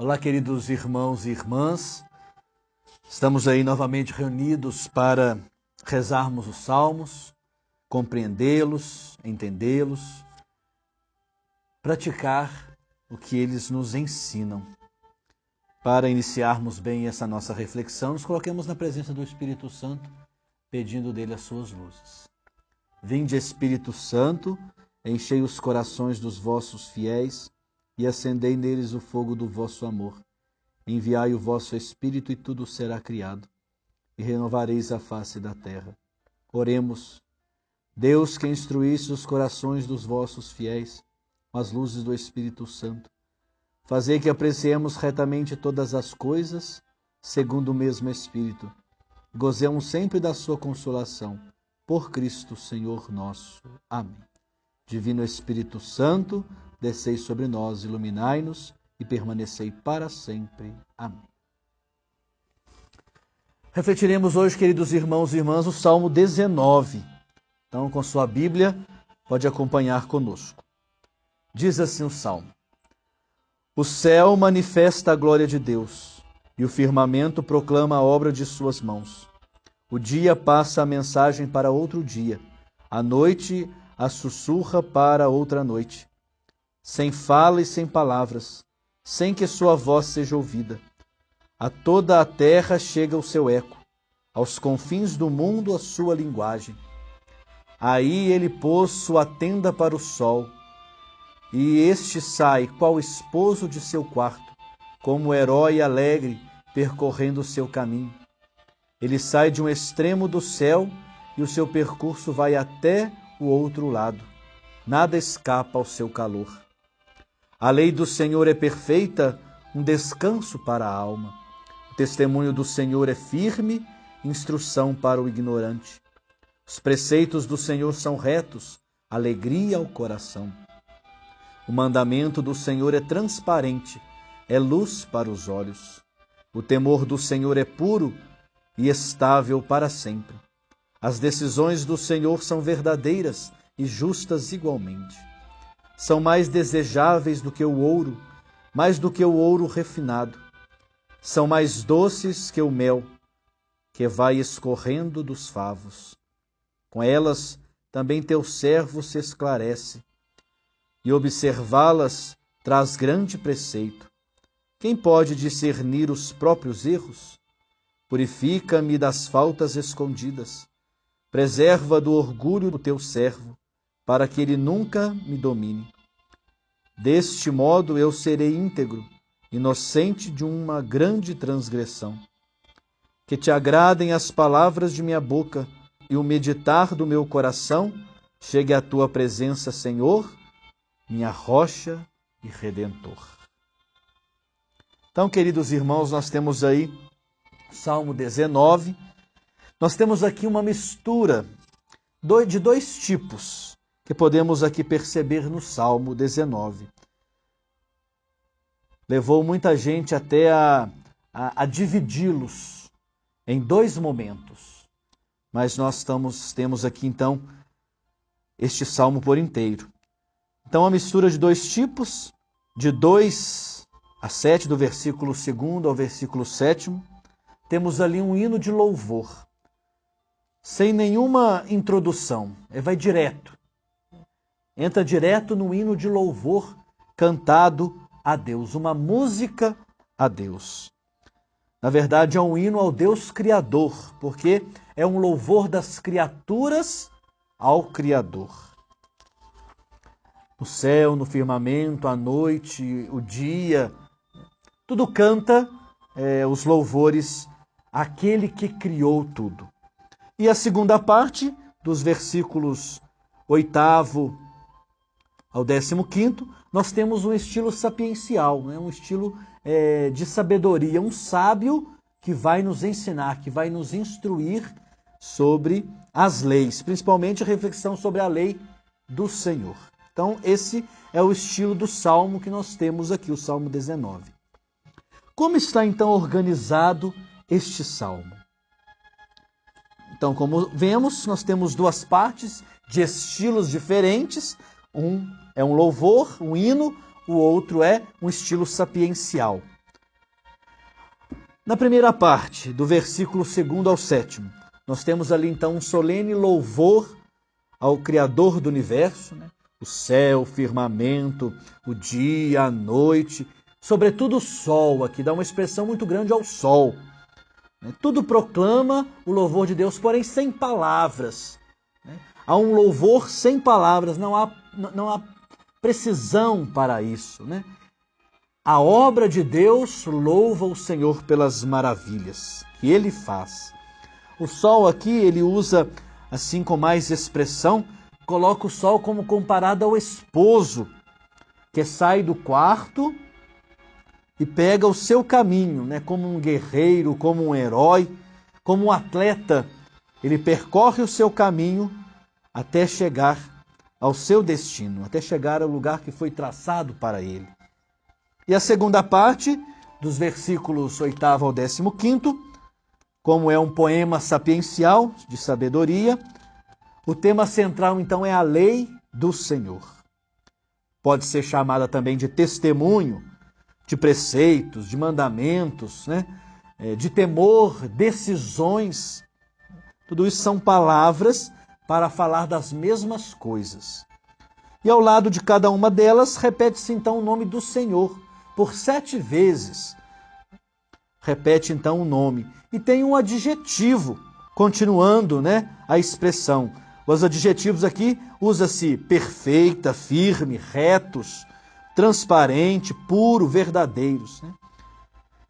Olá, queridos irmãos e irmãs. Estamos aí novamente reunidos para rezarmos os salmos, compreendê-los, entendê-los, praticar o que eles nos ensinam. Para iniciarmos bem essa nossa reflexão, nos coloquemos na presença do Espírito Santo, pedindo dele as suas luzes. Vinde, Espírito Santo, enchei os corações dos vossos fiéis e acendei neles o fogo do vosso amor. Enviai o vosso Espírito e tudo será criado, e renovareis a face da terra. Oremos. Deus, que instruísse os corações dos vossos fiéis com as luzes do Espírito Santo, fazei que apreciemos retamente todas as coisas, segundo o mesmo Espírito. Gozemos sempre da sua consolação. Por Cristo, Senhor nosso. Amém. Divino Espírito Santo, descei sobre nós, iluminai-nos e permanecei para sempre. Amém. Refletiremos hoje, queridos irmãos e irmãs, o Salmo 19. Então, com sua Bíblia, pode acompanhar conosco. Diz assim o Salmo: O céu manifesta a glória de Deus, e o firmamento proclama a obra de suas mãos. O dia passa a mensagem para outro dia, a noite a sussurra para outra noite. Sem fala e sem palavras, sem que sua voz seja ouvida. A toda a terra chega o seu eco, aos confins do mundo a sua linguagem. Aí ele pôs sua tenda para o sol, e este sai, qual esposo de seu quarto, como herói alegre, percorrendo o seu caminho. Ele sai de um extremo do céu, e o seu percurso vai até o outro lado. Nada escapa ao seu calor. A lei do Senhor é perfeita, um descanso para a alma. O testemunho do Senhor é firme, instrução para o ignorante. Os preceitos do Senhor são retos, alegria ao coração. O mandamento do Senhor é transparente, é luz para os olhos. O temor do Senhor é puro e estável para sempre. As decisões do Senhor são verdadeiras e justas igualmente. São mais desejáveis do que o ouro, mais do que o ouro refinado. São mais doces que o mel, que vai escorrendo dos favos. Com elas também teu servo se esclarece, e observá-las traz grande preceito. Quem pode discernir os próprios erros? Purifica-me das faltas escondidas. Preserva do orgulho do teu servo, para que ele nunca me domine. Deste modo eu serei íntegro, inocente de uma grande transgressão. Que te agradem as palavras de minha boca e o meditar do meu coração chegue à tua presença, Senhor, minha rocha e redentor. Então, queridos irmãos, nós temos aí Salmo 19. Nós temos aqui uma mistura de dois tipos que podemos aqui perceber no Salmo 19. Levou muita gente até a dividi-los em dois momentos. Mas nós temos aqui, então, este Salmo por inteiro. Então, a mistura de dois tipos, de 2 a 7, do versículo 2 ao versículo 7, temos ali um hino de louvor, sem nenhuma introdução, vai direto. Entra direto no hino de louvor cantado a Deus, uma música a Deus. Na verdade, é um hino ao Deus Criador, porque é um louvor das criaturas ao Criador. No céu, no firmamento, a noite, o dia, tudo canta os louvores àquele que criou tudo. E a segunda parte, dos versículos 8º ao 15º, nós temos um estilo sapiencial, um estilo de sabedoria, um sábio que vai nos ensinar, que vai nos instruir sobre as leis, principalmente a reflexão sobre a lei do Senhor. Então, esse é o estilo do Salmo que nós temos aqui, o Salmo 19. Como está, então, organizado este Salmo? Então, como vemos, nós temos duas partes de estilos diferentes. Um é um louvor, um hino, o outro é um estilo sapiencial. Na primeira parte, do versículo 2º ao 7º, nós temos ali então um solene louvor ao Criador do universo, né? O céu, o firmamento, o dia, a noite, sobretudo o sol, aqui dá uma expressão muito grande ao sol. Tudo proclama o louvor de Deus, porém sem palavras. Há um louvor sem palavras, não há precisão para isso. A obra de Deus louva o Senhor pelas maravilhas que Ele faz. O sol aqui, ele usa, assim com mais expressão, coloca o sol como comparado ao esposo, que sai do quarto e pega o seu caminho, como um guerreiro, como um herói, como um atleta. Ele percorre o seu caminho até chegar ao seu destino, até chegar ao lugar que foi traçado para ele. E a segunda parte, dos versículos 8º ao 15º, como é um poema sapiencial de sabedoria, o tema central então é a lei do Senhor. Pode ser chamada também de testemunho, de preceitos, de mandamentos, de temor, decisões. Tudo isso são palavras para falar das mesmas coisas. E ao lado de cada uma delas, repete-se então o nome do Senhor, por 7 vezes. Repete então o nome. E tem um adjetivo, continuando a expressão. Os adjetivos aqui usa-se perfeita, firme, retos, transparente, puro, verdadeiros.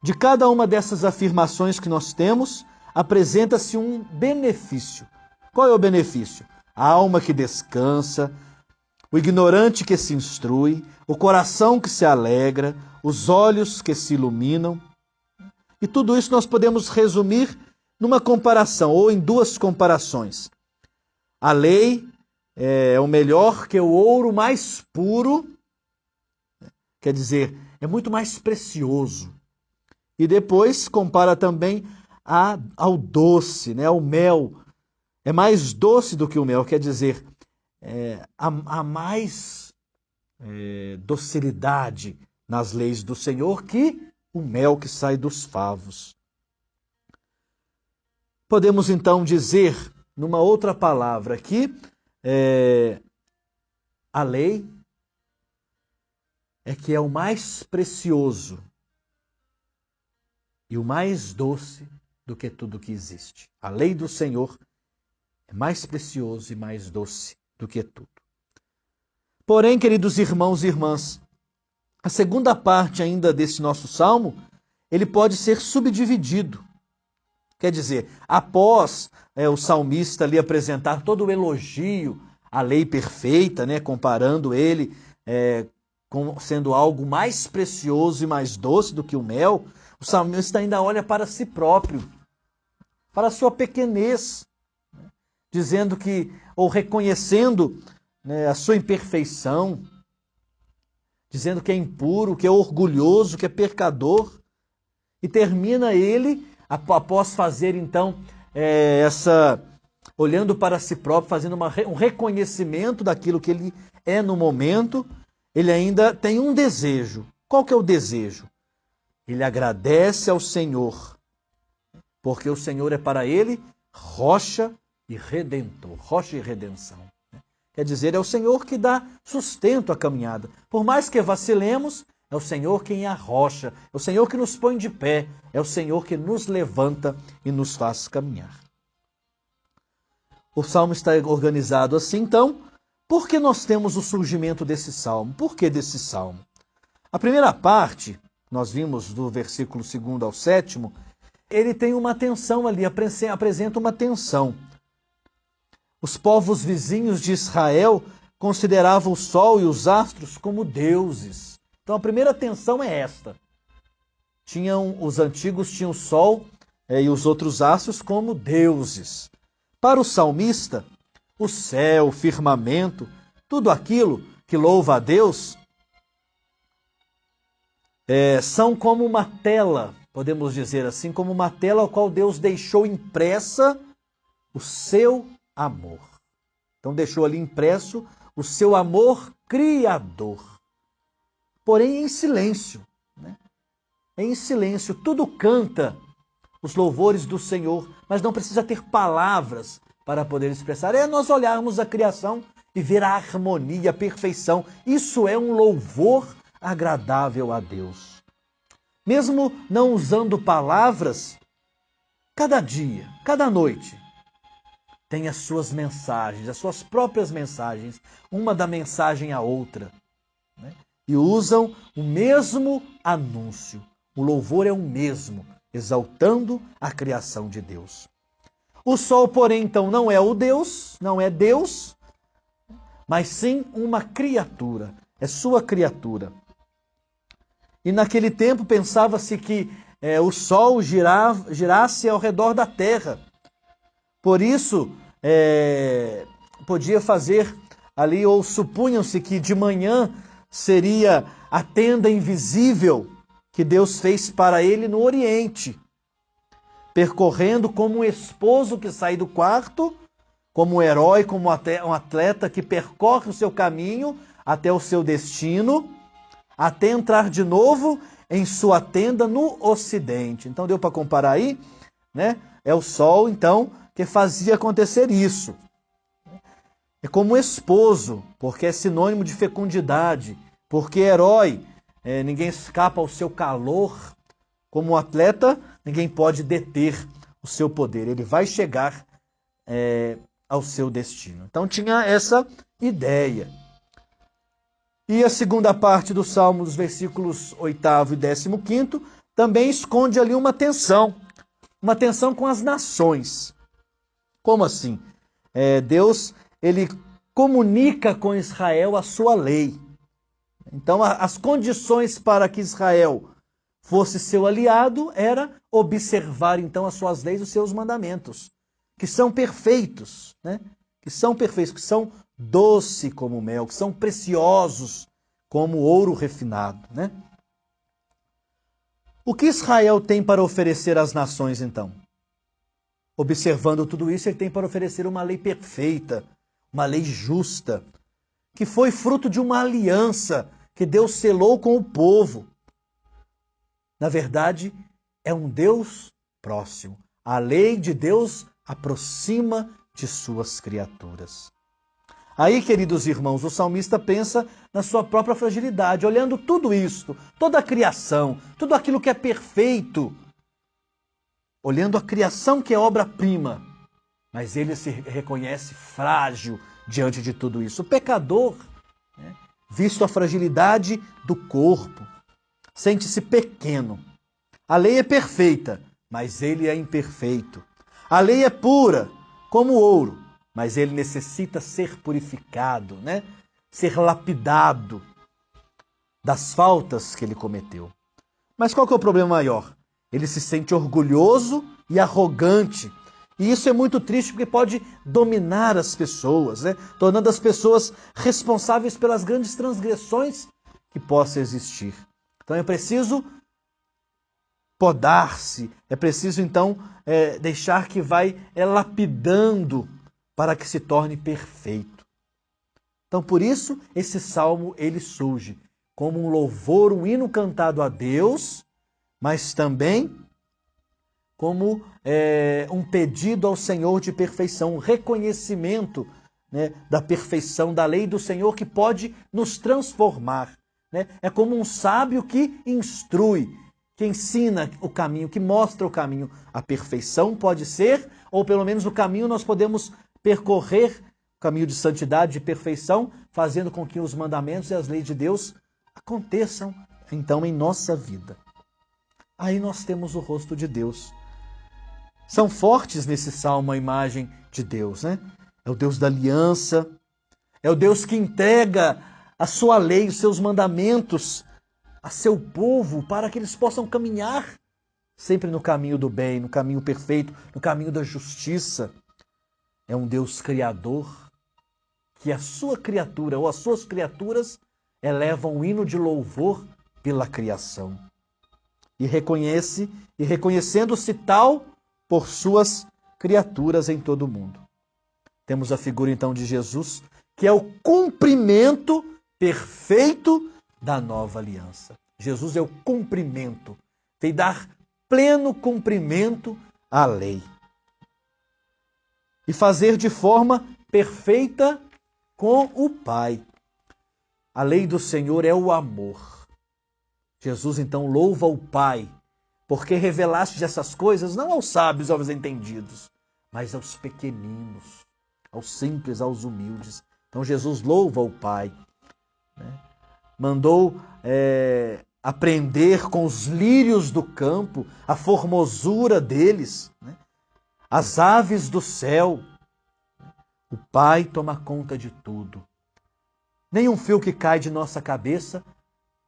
De cada uma dessas afirmações que nós temos, apresenta-se um benefício. Qual é o benefício? A alma que descansa, o ignorante que se instrui, o coração que se alegra, os olhos que se iluminam. E tudo isso nós podemos resumir numa comparação, ou em 2 comparações. A lei é o melhor que o ouro mais puro, quer dizer, é muito mais precioso. E depois compara também ao doce, ao mel. É mais doce do que o mel, quer dizer, há mais docilidade nas leis do Senhor que o mel que sai dos favos. Podemos então dizer, numa outra palavra, que a lei é que é o mais precioso e o mais doce do que tudo que existe. A lei do Senhor é mais precioso e mais doce do que tudo. Porém, queridos irmãos e irmãs, a segunda parte ainda desse nosso salmo, ele pode ser subdividido. Quer dizer, após o salmista ali apresentar todo o elogio à lei perfeita, comparando ele como sendo algo mais precioso e mais doce do que o mel, o salmista ainda olha para si próprio, para a sua pequenez, dizendo que, ou reconhecendo a sua imperfeição, dizendo que é impuro, que é orgulhoso, que é pecador, e termina ele, após fazer então olhando para si próprio, fazendo um reconhecimento daquilo que ele é no momento, ele ainda tem um desejo. Qual que é o desejo? Ele agradece ao Senhor, porque o Senhor é para ele rocha e redentor, rocha e redenção. Quer dizer, é o Senhor que dá sustento à caminhada. Por mais que vacilemos, é o Senhor quem arrocha, é o Senhor que nos põe de pé, é o Senhor que nos levanta e nos faz caminhar. O salmo está organizado assim, então, por que nós temos o surgimento desse salmo? Por que desse salmo? A primeira parte, nós vimos do versículo 2º ao 7º, ele tem uma tensão ali, apresenta uma tensão. Os povos vizinhos de Israel consideravam o sol e os astros como deuses. Então a primeira tensão é esta. Os antigos tinham o sol e os outros astros como deuses. Para o salmista, o céu, o firmamento, tudo aquilo que louva a Deus, são como uma tela, podemos dizer assim, como uma tela ao qual Deus deixou impressa o seu amor. Então deixou ali impresso o seu amor criador, porém em silêncio. em silêncio, tudo canta os louvores do Senhor, mas não precisa ter palavras para poder expressar. É nós olharmos a criação e ver a harmonia, a perfeição. Isso é um louvor agradável a Deus. Mesmo não usando palavras, cada dia, cada noite, tem as suas mensagens, as suas próprias mensagens, uma da mensagem à outra, né? E usam o mesmo anúncio. O louvor é o mesmo, exaltando a criação de Deus. O sol, porém, então, não é o Deus, não é Deus, mas sim uma criatura, é sua criatura. E naquele tempo pensava-se que o sol girasse ao redor da terra. Por isso, podia fazer ali, ou supunham-se que de manhã seria a tenda invisível que Deus fez para ele no Oriente, percorrendo como um esposo que sai do quarto, como um herói, como um atleta que percorre o seu caminho até o seu destino, até entrar de novo em sua tenda no Ocidente. Então deu para comparar aí, né? É o sol, então, que fazia acontecer isso. É como esposo, porque é sinônimo de fecundidade, porque herói, ninguém escapa ao seu calor. Como atleta, ninguém pode deter o seu poder, ele vai chegar ao seu destino. Então tinha essa ideia. E a segunda parte do Salmo, dos versículos 8º e 15º, também esconde ali uma tensão com as nações. Como assim? Deus, ele comunica com Israel a sua lei. Então, as condições para que Israel fosse seu aliado era observar, então, as suas leis, os seus mandamentos, que são perfeitos, né? Que são perfeitos, que são doce como mel, que são preciosos como ouro refinado, né? O que Israel tem para oferecer às nações, então? Observando tudo isso, ele tem para oferecer uma lei perfeita, uma lei justa, que foi fruto de uma aliança que Deus selou com o povo. Na verdade, é um Deus próximo. A lei de Deus aproxima de suas criaturas. Aí, queridos irmãos, o salmista pensa na sua própria fragilidade, olhando tudo isto, toda a criação, tudo aquilo que é perfeito, olhando a criação que é obra-prima, mas ele se reconhece frágil diante de tudo isso. O pecador, né, visto a fragilidade do corpo, sente-se pequeno. A lei é perfeita, mas ele é imperfeito. A lei é pura, como ouro, mas ele necessita ser purificado, né? Ser lapidado das faltas que ele cometeu. Mas qual que é o problema maior? Ele se sente orgulhoso e arrogante. E isso é muito triste porque pode dominar as pessoas, né? Tornando as pessoas responsáveis pelas grandes transgressões que possam existir. Então é preciso podar-se, é preciso então deixar que vai lapidando para que se torne perfeito. Então por isso esse salmo ele surge como um louvor, um hino cantado a Deus, mas também como um pedido ao Senhor de perfeição, um reconhecimento, né, da perfeição da lei do Senhor que pode nos transformar, né? É como um sábio que instrui, que ensina o caminho, que mostra o caminho. A perfeição pode ser, ou pelo menos o caminho nós podemos percorrer, o caminho de santidade, de perfeição, fazendo com que os mandamentos e as leis de Deus aconteçam, então, em nossa vida. Aí nós temos o rosto de Deus. São fortes nesse salmo a imagem de Deus, né? É o Deus da aliança, é o Deus que entrega a sua lei, os seus mandamentos a seu povo para que eles possam caminhar sempre no caminho do bem, no caminho perfeito, no caminho da justiça. É um Deus criador que a sua criatura ou as suas criaturas elevam um hino de louvor pela criação. E reconhecendo-se tal por suas criaturas em todo o mundo. Temos a figura então de Jesus, que é o cumprimento perfeito da nova aliança. Jesus é o cumprimento. veio dar pleno cumprimento à lei e fazer de forma perfeita com o Pai. A lei do Senhor é o amor. Jesus então louva o Pai, porque revelaste essas coisas não aos sábios, aos entendidos, mas aos pequeninos, aos simples, aos humildes. Então Jesus louva o Pai, né? Mandou aprender com os lírios do campo a formosura deles, né? As aves do céu. O Pai toma conta de tudo. Nenhum fio que cai de nossa cabeça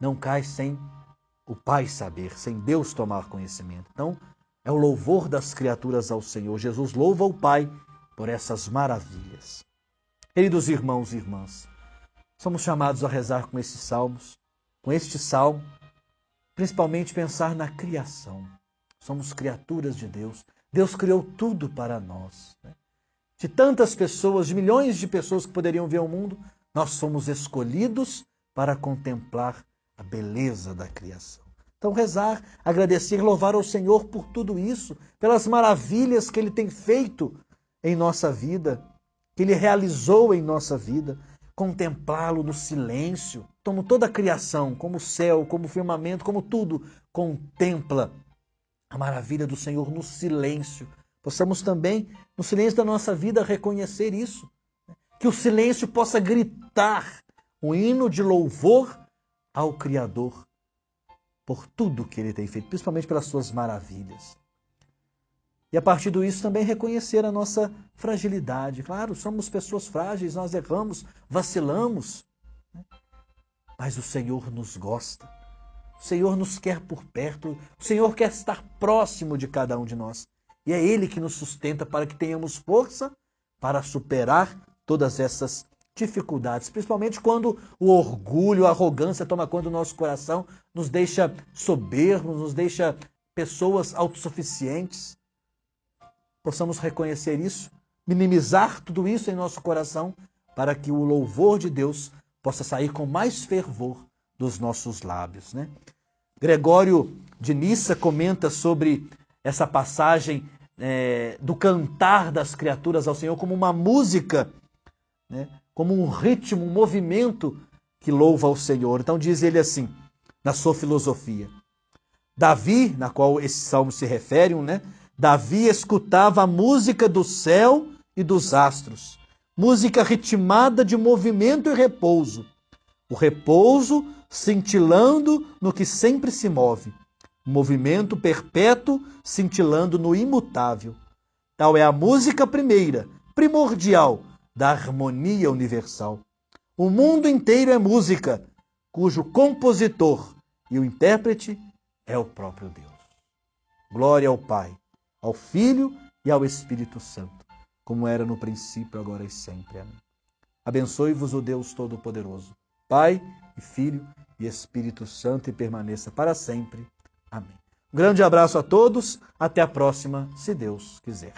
não cai sem o Pai saber, sem Deus tomar conhecimento. Então, é o louvor das criaturas ao Senhor. Jesus louva o Pai por essas maravilhas. Queridos irmãos e irmãs, somos chamados a rezar com esses salmos, com este salmo, principalmente pensar na criação. Somos criaturas de Deus. Deus criou tudo para nós, né? De tantas pessoas, de milhões de pessoas que poderiam ver o mundo, nós somos escolhidos para contemplar a beleza da criação. Então, rezar, agradecer, louvar ao Senhor por tudo isso, pelas maravilhas que Ele tem feito em nossa vida, que Ele realizou em nossa vida, contemplá-lo no silêncio, como toda a criação, como o céu, como o firmamento, como tudo, contempla a maravilha do Senhor no silêncio. Possamos também, no silêncio da nossa vida, reconhecer isso. Que o silêncio possa gritar um hino de louvor ao Criador por tudo que Ele tem feito, principalmente pelas suas maravilhas. E a partir disso também reconhecer a nossa fragilidade. Claro, somos pessoas frágeis, nós erramos, vacilamos, né? Mas o Senhor nos gosta, o Senhor nos quer por perto, o Senhor quer estar próximo de cada um de nós. E é Ele que nos sustenta para que tenhamos força para superar todas essas dificuldades, principalmente quando o orgulho, a arrogância toma conta do nosso coração, nos deixa soberbos, nos deixa pessoas autossuficientes. Possamos reconhecer isso, minimizar tudo isso em nosso coração, para que o louvor de Deus possa sair com mais fervor dos nossos lábios, né? Gregório de Nissa comenta sobre essa passagem do cantar das criaturas ao Senhor como uma música, né? Como um ritmo, um movimento que louva ao Senhor. Então diz ele assim, na sua filosofia. Davi, na qual esse salmo se refere, né? Davi escutava a música do céu e dos astros, música ritmada de movimento e repouso. O repouso cintilando no que sempre se move, movimento perpétuo cintilando no imutável. Tal é a música primeira, primordial, da harmonia universal. O mundo inteiro é música, cujo compositor e o intérprete é o próprio Deus. Glória ao Pai, ao Filho e ao Espírito Santo, como era no princípio, agora e sempre. Amém. Abençoe-vos o Deus Todo-Poderoso, Pai e Filho e Espírito Santo, e permaneça para sempre. Amém. Um grande abraço a todos, até a próxima, se Deus quiser.